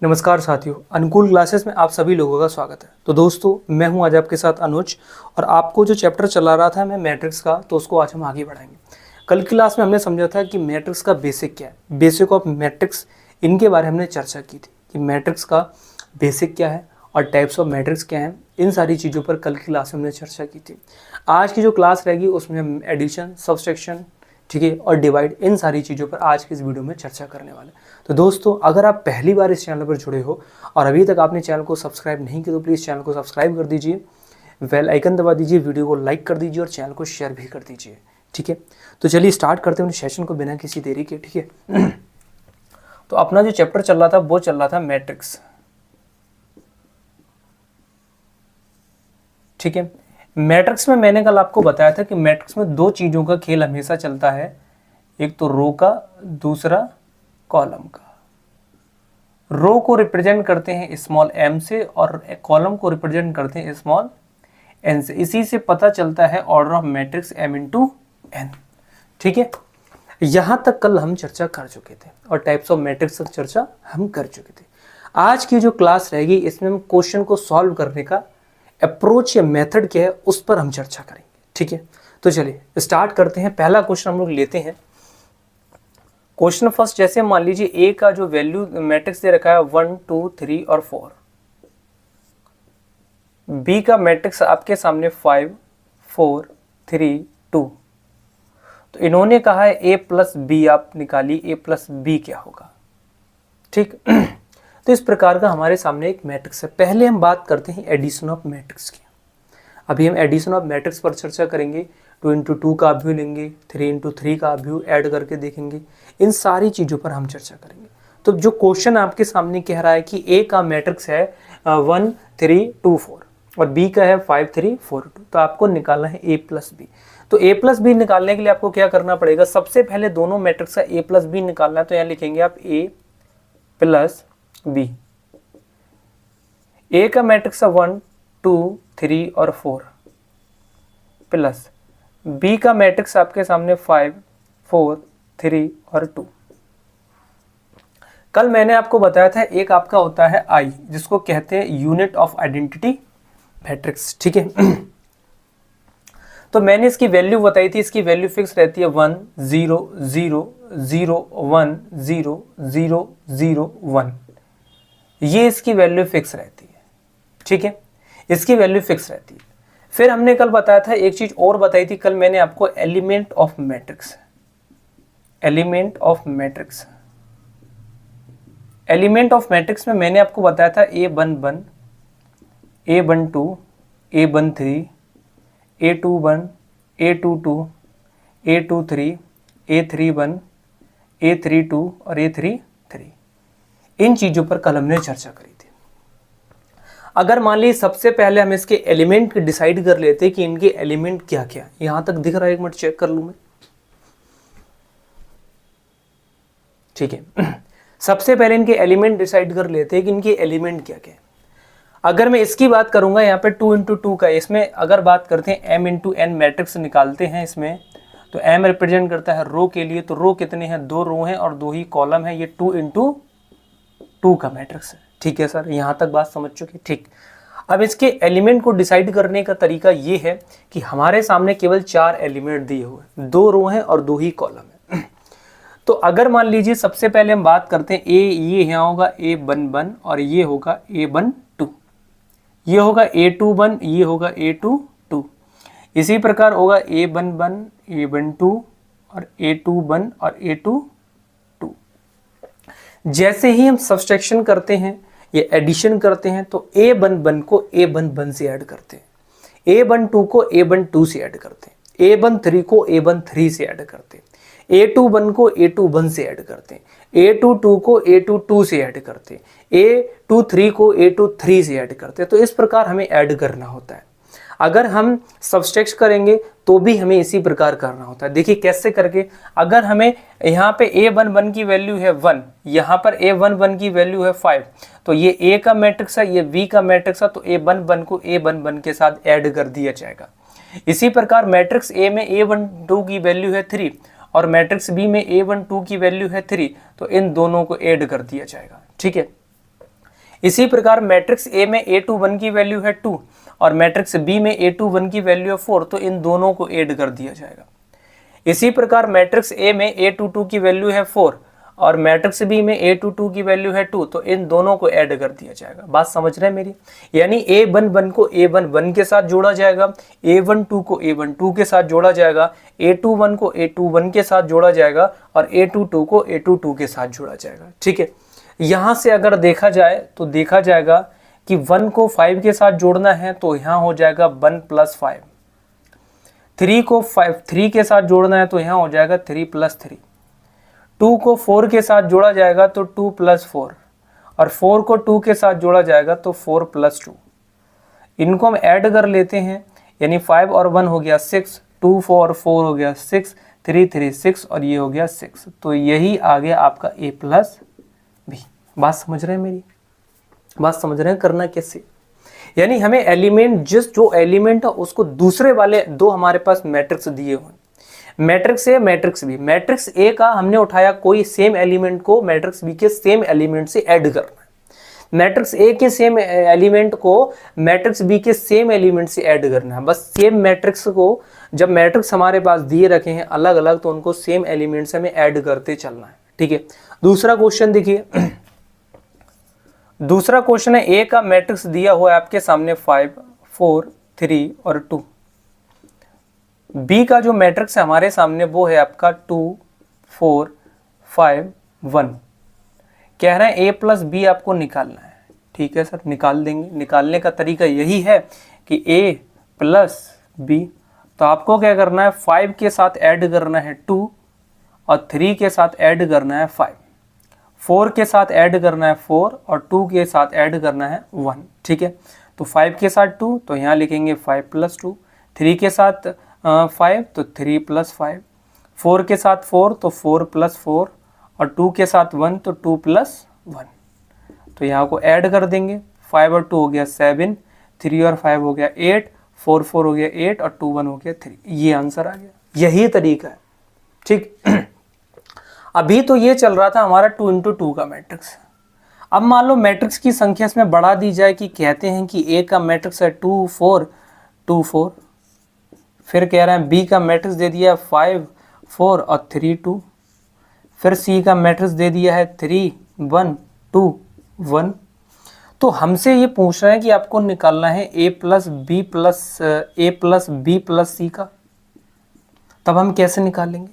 नमस्कार साथियों, अनुकूल क्लासेस में आप सभी लोगों का स्वागत है। तो दोस्तों, मैं हूं आज आपके साथ अनुज और आपको जो चैप्टर चला रहा था मैं मैट्रिक्स का, तो उसको आज हम आगे बढ़ाएंगे। कल की क्लास में हमने समझा था कि मैट्रिक्स का बेसिक क्या है, बेसिक ऑफ मैट्रिक्स, इनके बारे में हमने चर्चा की थी कि मैट्रिक्स का बेसिक क्या है और टाइप्स ऑफ मैट्रिक्स क्या हैं। इन सारी चीज़ों पर कल की क्लास में हमने चर्चा की थी। आज की जो क्लास रहेगी उसमें हम एडिशन, सब्सट्रैक्शन, ठीक है, और डिवाइड, इन सारी चीज़ों पर आज की इस वीडियो में चर्चा करने वाले। तो दोस्तों, अगर आप पहली बार इस चैनल पर जुड़े हो और अभी तक आपने चैनल को सब्सक्राइब नहीं किया तो प्लीज़ चैनल को सब्सक्राइब कर दीजिए, बेल आइकन दबा दीजिए, वीडियो को लाइक कर दीजिए और चैनल को शेयर भी कर दीजिए, ठीक है। तो चलिए स्टार्ट करते हैं सेशन को बिना किसी देरी के, ठीक है। तो अपना जो चैप्टर चल रहा था वो चल रहा था मैट्रिक्स, ठीक है। मैट्रिक्स में मैंने कल आपको बताया था कि मैट्रिक्स में दो चीज़ों का खेल हमेशा चलता है, एक तो रो का, दूसरा कॉलम का। रो को रिप्रेजेंट करते हैं स्मॉल m से और कॉलम को रिप्रेजेंट करते हैं स्मॉल n से। इसी से पता चलता है order of matrix m into n, ठीक है। यहाँ तक कल हम चर्चा कर चुके थे और टाइप्स ऑफ मैट्रिक्स तक चर्चा हम कर चुके थे। आज की जो क्लास रहेगी इसमें हम क्वेश्चन को सॉल्व करने का अप्रोच या मेथड क्या है उस पर हम चर्चा करेंगे, ठीक है। तो चलिए स्टार्ट करते हैं। पहला क्वेश्चन हम लोग लेते हैं। क्वेश्चन फर्स्ट, जैसे मान लीजिए ए का जो वैल्यू मैट्रिक्स दे रखा है 1 2 3 और 4, बी का मैट्रिक्स आपके सामने 5 4 3 2। तो इन्होंने कहा है ए प्लस बी आप निकालिए, ए प्लस बी क्या होगा, ठीक। तो इस प्रकार का हमारे सामने एक मैट्रिक्स है। पहले हम बात करते हैं एडिशन ऑफ मैट्रिक्स की। अभी हम एडिशन ऑफ मैट्रिक्स पर चर्चा करेंगे। 2 इंटू 2 का अभ्यू लेंगे, 3 इंटू 3 का अभ्यू ऐड करके देखेंगे। इन सारी चीज़ों पर हम चर्चा करेंगे। तो जो क्वेश्चन आपके सामने कह रहा है कि ए का मैट्रिक्स है 1 3 2 4 और बी का है 5 3 4 2, तो आपको निकालना है ए प्लस बी। तो ए प्लस बी निकालने के लिए आपको क्या करना पड़ेगा, सबसे पहले दोनों मैट्रिक्स का ए प्लस बी निकालना है। तो यहाँ लिखेंगे आप ए प्लस बी। ए का मैट्रिक्स है 1 2 3 और 4 प्लस बी का मैट्रिक्स आपके सामने 5 4 3 और 2। कल मैंने आपको बताया था एक आपका होता है आई, जिसको कहते हैं यूनिट ऑफ आइडेंटिटी मैट्रिक्स, ठीक है। तो मैंने इसकी वैल्यू बताई थी, इसकी वैल्यू फिक्स रहती है 1 0 0 0 1 0 0 0 1। ये इसकी वैल्यू फिक्स रहती है, ठीक है, इसकी वैल्यू फिक्स रहती है। फिर हमने कल बताया था एक चीज और बताई थी कल मैंने आपको, element of matrix. Element of matrix, element of matrix में मैंने आपको बताया था A11 A12 A13 A21 A22 A23 A31 A32 और A33। इन चीजों पर कल हमने चर्चा करी थी। अगर मान लीजिए सबसे पहले हम इसके एलिमेंट डिसाइड कर लेते कि इनके एलिमेंट क्या क्या, यहां तक दिख रहा है, एक मिनट चेक कर लूं मैं, ठीक है। सबसे पहले इनके एलिमेंट डिसाइड कर लेते हैं कि इनके एलिमेंट क्या क्या है। अगर मैं इसकी बात करूंगा यहाँ पे 2 इंटू 2 का, इसमें अगर बात करते हैं m इंटू n मैट्रिक्स निकालते हैं इसमें, तो m रिप्रेजेंट करता है रो के लिए। तो रो कितने हैं, 2 रो हैं और 2 ही कॉलम है। ये 2 इंटू 2 का मैट्रिक्स है, ठीक है सर, यहाँ तक बात समझ चुके, ठीक। अब इसके एलिमेंट को डिसाइड करने का तरीका ये है कि हमारे सामने केवल 4 एलिमेंट दिए हुए, 2 रो हैं और 2 ही कॉलम है। तो अगर मान लीजिए सबसे पहले हम बात करते हैं ए, ये यहाँ होगा A11 और ये होगा A12, ये होगा A21, ये होगा A22, इसी प्रकार होगा A11 A12 और A21 और A22। जैसे ही हम सब्सट्रैक्शन करते हैं या एडिशन करते हैं तो A11 को A11 से ऐड करते हैं, A12 को A12 से ऐड करते हैं, A13 को A13 से ऐड करते हैं, A21 को A21 से ऐड करते हैं, A22 को A22 से ऐड करते हैं, A23 को A23 से ऐड करते हैं। तो इस प्रकार हमें ऐड करना होता है। अगर हम सब्सट्रैक्ट करेंगे तो भी हमें इसी प्रकार करना होता है। देखिए कैसे करके, अगर हमें यहाँ पे A11 की वैल्यू है 1, यहाँ पर A11 की वैल्यू है 5, तो ये A का मैट्रिक्स है, ये B का मैट्रिक्स है, तो A11 को A11 के साथ ऐड कर दिया जाएगा। इसी प्रकार मैट्रिक्स A में A12 की वैल्यू है 3 और मैट्रिक्स बी में A12 की वैल्यू है 3, तो इन दोनों को ऐड कर दिया जाएगा। ठीक है, इसी प्रकार मैट्रिक्स ए में A21 की वैल्यू है 2 और मैट्रिक्स बी में A21 की वैल्यू है 4, तो इन दोनों को ऐड कर दिया जाएगा। इसी प्रकार मैट्रिक्स ए में A22 की वैल्यू है 4 और मैट्रिक्स बी में A22 की वैल्यू है 2, तो इन दोनों को ऐड कर दिया जाएगा। बात समझ रहे हैं मेरी? यानी A11 को A11 के साथ जोड़ा जाएगा, A12 को A12 के साथ जोड़ा जाएगा, A21 को A21 के साथ जोड़ा जाएगा और A22 को A22 के साथ जोड़ा जाएगा। ठीक है, यहाँ से अगर देखा जाए तो देखा जाएगा कि 1 को 5 के साथ जोड़ना है तो यहाँ हो जाएगा 1 + 5, 3 को 3 के साथ जोड़ना है तो यहाँ हो जाएगा 3 + 3, 2 को 4 के साथ जोड़ा जाएगा तो 2 + 4 और 4 को 2 के साथ जोड़ा जाएगा तो 4 + 2। इनको हम ऐड कर लेते हैं, यानी 5 और 1 हो गया 6, 2 और 4 हो गया 6, 3 3 6 और ये हो गया 6। तो यही आ गया आपका A + B। बात समझ रहे हैं मेरी? बात समझ रहे हैं करना कैसे? यानी हमें एलिमेंट जो एलिमेंट है उसको दूसरे वाले दो हमारे पास मैट्रिक्स दिए हुए, matrix A matrix B. Matrix A का हमने उठाया कोई सेम एलिमेंट को मैट्रिक्स बी के सेम एलिमेंट से ऐड करना है, मैट्रिक्स ए के सेम एलिमेंट को मैट्रिक्स बी के सेम एलिमेंट से ऐड करना है। बस सेम मैट्रिक्स को, जब मैट्रिक्स हमारे पास दिए रखे हैं अलग अलग, तो उनको सेम एलिमेंट से हमें ऐड करते चलना है। ठीक है, दूसरा क्वेश्चन देखिए। दूसरा क्वेश्चन है, ए का मैट्रिक्स दिया हुआ है आपके सामने 5 4 3 और 2। बी का जो मैट्रिक्स है हमारे सामने वो है आपका 2 4 5 1। कह रहे हैं A + B आपको निकालना है। ठीक है सर, निकाल देंगे। निकालने का तरीका यही है कि A + B, तो आपको क्या करना है, 5 के साथ ऐड करना है 2 और 3 के साथ ऐड करना है 5, 4 के साथ ऐड करना है 4 और 2 के साथ ऐड करना है 1। ठीक है, तो 5 के साथ 2 तो यहाँ लिखेंगे 5 + 2, 3 के साथ 5 तो 3 + 5, 4 के साथ 4 तो 4 + 4 और 2 के साथ 1 तो 2 + 1। तो यहाँ को ऐड कर देंगे, 5 और 2 हो गया 7, 3 और 5 हो गया 8, 4 4 हो गया 8 और 2 1 हो गया 3। ये आंसर आ गया। यही तरीका है। ठीक, अभी तो ये चल रहा था हमारा 2 × 2 का मैट्रिक्स। अब मान लो मैट्रिक्स की संख्या इसमें बढ़ा दी जाए कि कहते हैं कि ए का मैट्रिक्स है 2 4 2 4, फिर कह रहे हैं बी का मैट्रिक्स दे दिया 5 4 और 3 2, फिर सी का मैट्रिक्स दे दिया है 3 1 2 1। तो हमसे ये पूछ रहे हैं कि आपको निकालना है A + B + C का। तब हम कैसे निकालेंगे?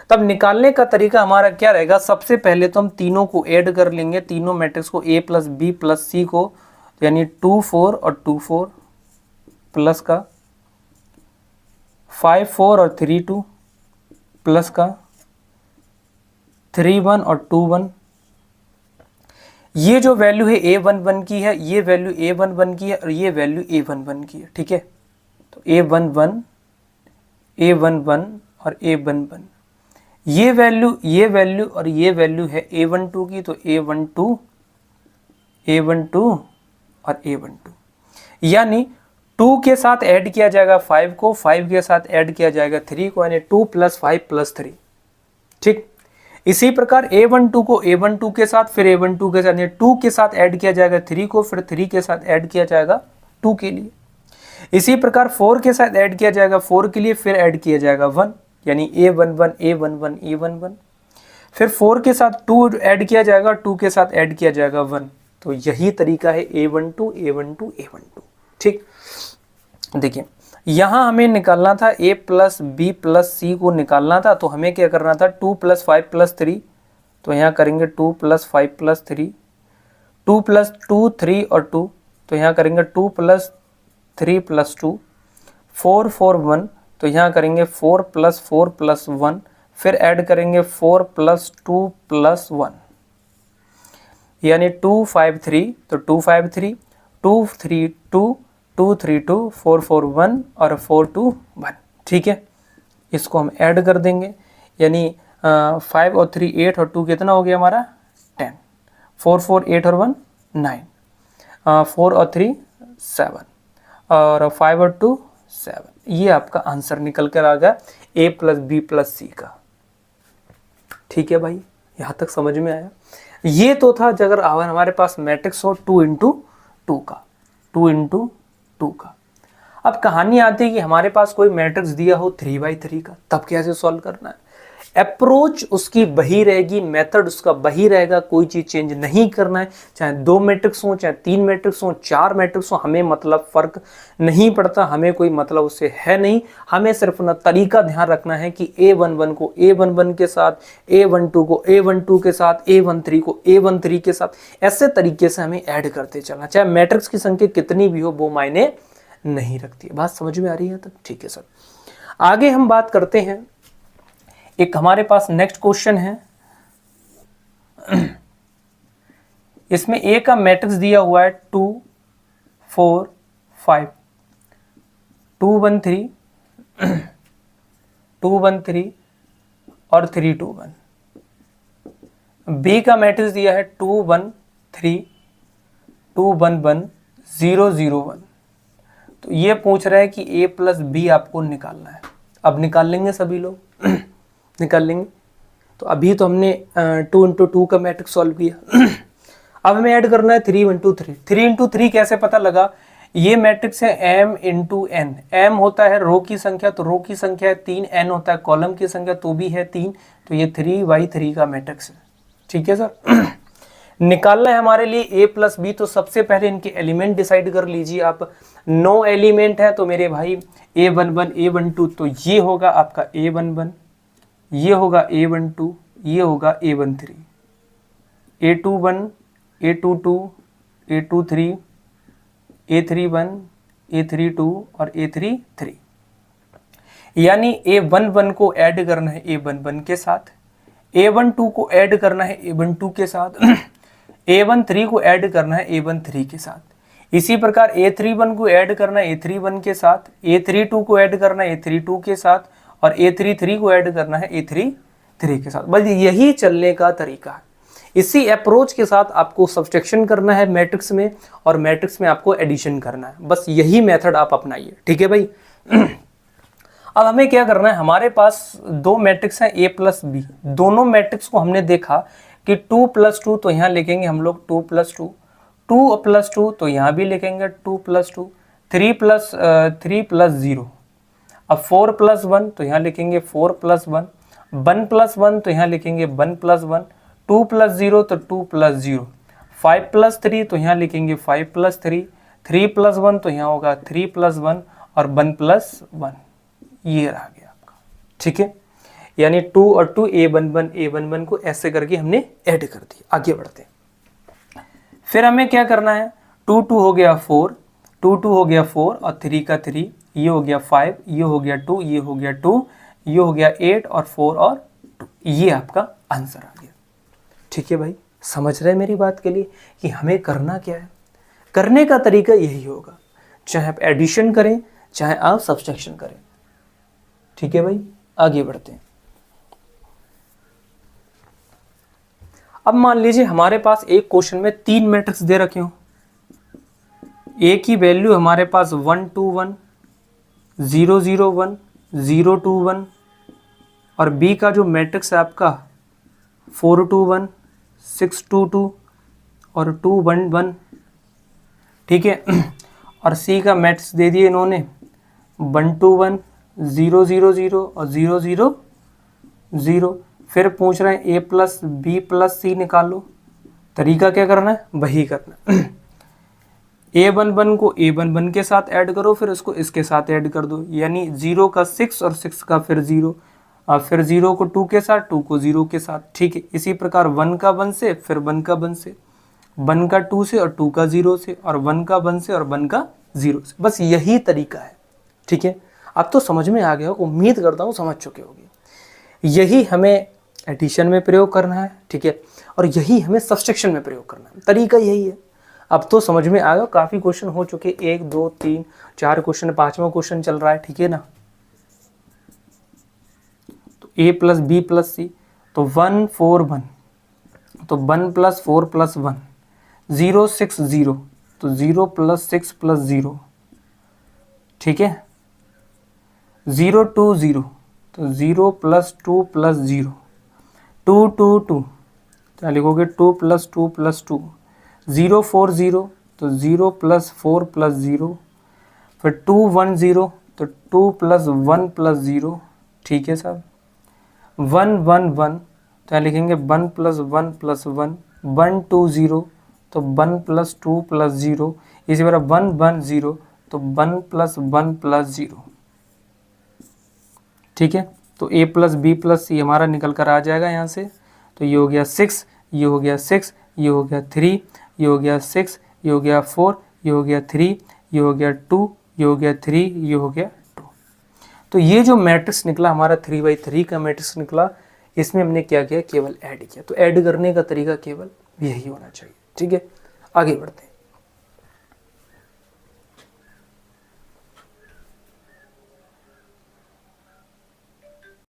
तब निकालने का तरीका हमारा क्या रहेगा, सबसे पहले तो हम तीनों को ऐड कर लेंगे, तीनों मैट्रिक्स को A + B + C को, यानी 2 4 और 2 4 प्लस का 5 4 और 3 2 प्लस का 3 1 और 2 1। ये जो वैल्यू है A11 की है, ये वैल्यू A11 की है और ये वैल्यू A11 की है। ठीक है, तो A11 A11 और A11, ये वैल्यू और ये वैल्यू है A12 की, तो A12 और A12, यानी 2 के साथ ऐड किया जाएगा 5 को, 5 के साथ ऐड किया जाएगा 3 को, यानी 2 + 5 + 3। ठीक, इसी प्रकार A12 को A12 के साथ, फिर A12 के साथ, यानी 2 के साथ ऐड किया जाएगा 3 को, फिर 3 के साथ ऐड किया जाएगा 2 के लिए। इसी प्रकार 4 के साथ ऐड किया जाएगा 4 के लिए, फिर ऐड किया जाएगा 1, यानी A11 A11 A11, फिर 4 के साथ 2 ऐड किया जाएगा, 2 के साथ ऐड किया जाएगा 1। तो यही तरीका है A12 A12 A12। ठीक, देखिए यहाँ हमें निकालना था A + B + C को निकालना था, तो हमें क्या करना था, 2 + 5 + 3, तो यहाँ करेंगे 2 + 5 + 3, 2 + 2 3 और 2, तो यहाँ करेंगे 2 + 3 + 2, 4 4 1, तो यहाँ करेंगे 4 + 4 + 1, फिर ऐड करेंगे 4 + 2 + 1, यानी 2 5 3, तो 2 5 3, 2 3 2, 2 3 2, 4 4 1 और 4 2 1। ठीक है, इसको हम ऐड कर देंगे, यानी 5 और 3 8 और 2 कितना हो गया हमारा 10, 4 4 8 और 1 9, 4 और 3 7 और 5 और 2 7। ये आपका आंसर निकल कर आ गया A + B + C का। ठीक है भाई, यहाँ तक समझ में आया? ये तो था अगर हमारे पास मैट्रिक्स हो 2 का 2 का। अब कहानी आती है कि हमारे पास कोई मैट्रिक्स दिया हो 3x3 का, तब कैसे सॉल्व करना है। अप्रोच उसकी वही रहेगी, मेथड उसका वही रहेगा, कोई चीज चेंज नहीं करना है। चाहे 2 मैट्रिक्स हो, चाहे 3 मैट्रिक्स हो, 4 मैट्रिक्स हो, हमें मतलब फर्क नहीं पड़ता, हमें कोई मतलब उससे है नहीं। हमें सिर्फ ना तरीका ध्यान रखना है कि A11 को A11 के साथ, A12 को A12 के साथ, A13 को A13 के साथ, ऐसे तरीके से हमें ऐड करते चलना। चाहे मैट्रिक्स की संख्या कितनी भी हो, वो मायने नहीं रखती है। बात समझ में आ रही है तब? ठीक है सर। आगे हम बात करते हैं, एक हमारे पास नेक्स्ट क्वेश्चन है। इसमें ए का मैट्रिक्स दिया हुआ है 2 4 5, 2 1 3 2 1 3 और 3 2 1। बी का मैट्रिक्स दिया है 2 1 3 2 1 1 0 0 1। तो ये पूछ रहा है कि a प्लस बी आपको निकालना है। अब निकाल लेंगे सभी लोग निकाल लेंगे। तो अभी तो हमने 2 इंटू 2 का मैट्रिक्स सॉल्व किया। अब हमें ऐड करना है 3 इंटू 3। 3 इंटू 3 कैसे पता लगा? ये मैट्रिक्स है m इंटू एन। m होता है रो की संख्या, तो रो की संख्या है 3, n होता है कॉलम की संख्या, तो भी है 3, तो ये 3/3 का मैट्रिक्स है। ठीक है सर। निकालना है हमारे लिए a प्लस बी। तो सबसे पहले इनके एलिमेंट डिसाइड कर लीजिए आप। 9 एलिमेंट है तो मेरे भाई a11 a12, तो ये होगा आपका a11, ये होगा a12, ये होगा a13, a21 a22 a23 a31 a32 और a33। यानी a11 को ऐड करना है a11 के साथ, a12 को ऐड करना है a12 के साथ, a13 को ऐड करना है a13 के साथ। इसी प्रकार a31 को ऐड करना है a31 के साथ, a32 को ऐड करना है a32 के साथ, और a33 को ऐड करना है a33 के साथ। बस यही चलने का तरीका है। इसी अप्रोच के साथ आपको सब्सट्रैक्शन करना है मैट्रिक्स में, और मैट्रिक्स में आपको एडिशन करना है। बस यही मेथड आप अपनाइए। ठीक है भाई। अब हमें क्या करना है, हमारे पास 2 मैट्रिक्स हैं a प्लस बी। दोनों मैट्रिक्स को हमने देखा कि 2 + 2, तो यहाँ लिखेंगे हम लोग 2 + 2, 2 + 2 तो यहाँ भी लिखेंगे 2 + 2, 3 + 0। अब 4 + 1 तो यहाँ लिखेंगे 4 + 1, 1 + 1 तो यहाँ लिखेंगे 1 + 1, 2 + 0 तो 2 + 0, 5 + 3 तो यहाँ लिखेंगे 5 + 3, 3 + 1 तो यहाँ होगा 3 + 1, और 1 + 1। ये रह गया आपका। ठीक है, यानी 2 और 2 a11 को ऐसे करके हमने ऐड कर दिया। आगे बढ़ते हैं। फिर हमें क्या करना है, 2 2 हो गया 4, 2 2 हो गया 4, और 3 का 3, ये हो गया 5, ये हो गया 2, ये हो गया 2, ये हो गया 8, और 4 और 2। ये आपका आंसर आ गया। ठीक है भाई, समझ रहे हैं मेरी बात के लिए कि हमें करना क्या है? करने का तरीका यही होगा, चाहे आप एडिशन करें, चाहे आप सब्सट्रैक्शन करें। ठीक है भाई, आगे बढ़ते हैं। अब मान लीजिए हमारे पास एक क्वेश्चन में 3 मैट्रिक्स दे रखे हो। ए की वैल्यू हमारे पास 1 2 1, 0 0 1, 0 2 1, और बी का जो मैट्रिक्स है आपका 4 2 1, 6 2 2 और 2 1 1। ठीक है, और सी का मैट्रिक्स दे दिए इन्होंने 1 2 1, 0 0 0 और 0 0 0। फिर पूछ रहे हैं a प्लस बी प्लस सी निकालो। तरीका क्या करना है, वही करना है। a11 को a11 के साथ ऐड करो, फिर उसको इसके साथ ऐड कर दो, यानी 0 का 6 और 6 का फिर 0, और फिर 0 को 2 के साथ, 2 को 0 के साथ। ठीक है, इसी प्रकार 1 का 1 से, फिर 1 का 1 से, 1 का 2 से, और 2 का 0 से, और 1 का 1 से, और 1 का 0 से। बस यही तरीका है। ठीक है, अब तो समझ में आ गया, उम्मीद करता हूँ समझ चुके होंगे। यही हमें एडिशन में प्रयोग करना है। ठीक है, और यही हमें सब्सट्रैक्शन में प्रयोग करना है। तरीका यही है। अब तो समझ में आ गया। काफ़ी क्वेश्चन हो चुके, 1 2 3 4 क्वेश्चन, 5वां क्वेश्चन चल रहा है। ठीक है ना। तो a प्लस बी प्लस सी, तो 1 4 1, तो 1 + 4 + 1, 0 6 0, तो 0 + 6 + 0। ठीक है, 0 2 0, तो 0 + 2 + 0, 2 2 2, तो यहाँ लिखोगे 2 + 2 + 2, 0 4 0 तो 0 + 4 + 0, फिर 2 1 0 तो 2 + 1 + 0, ठीक है साहब। 1 1 1 तो यहाँ लिखेंगे 1 + 1 + 1, 1 2 0 तो 1 + 2 + 0, इसी तरह 1 1 0 तो 1 + 1 + 0, ठीक है। तो a + b + c हमारा निकल कर आ जाएगा यहाँ से। तो ये हो गया 6, ये हो गया 6, ये हो गया 3, ये हो गया 6, ये हो गया 4, ये हो गया 3, ये हो गया 2, ये हो गया 3, ये हो गया 2। तो ये जो मैट्रिक्स निकला हमारा 3/3 का मैट्रिक्स निकला, इसमें हमने क्या किया, केवल ऐड किया। तो ऐड करने का तरीका केवल यही होना चाहिए, ठीक है। आगे बढ़ते हैं।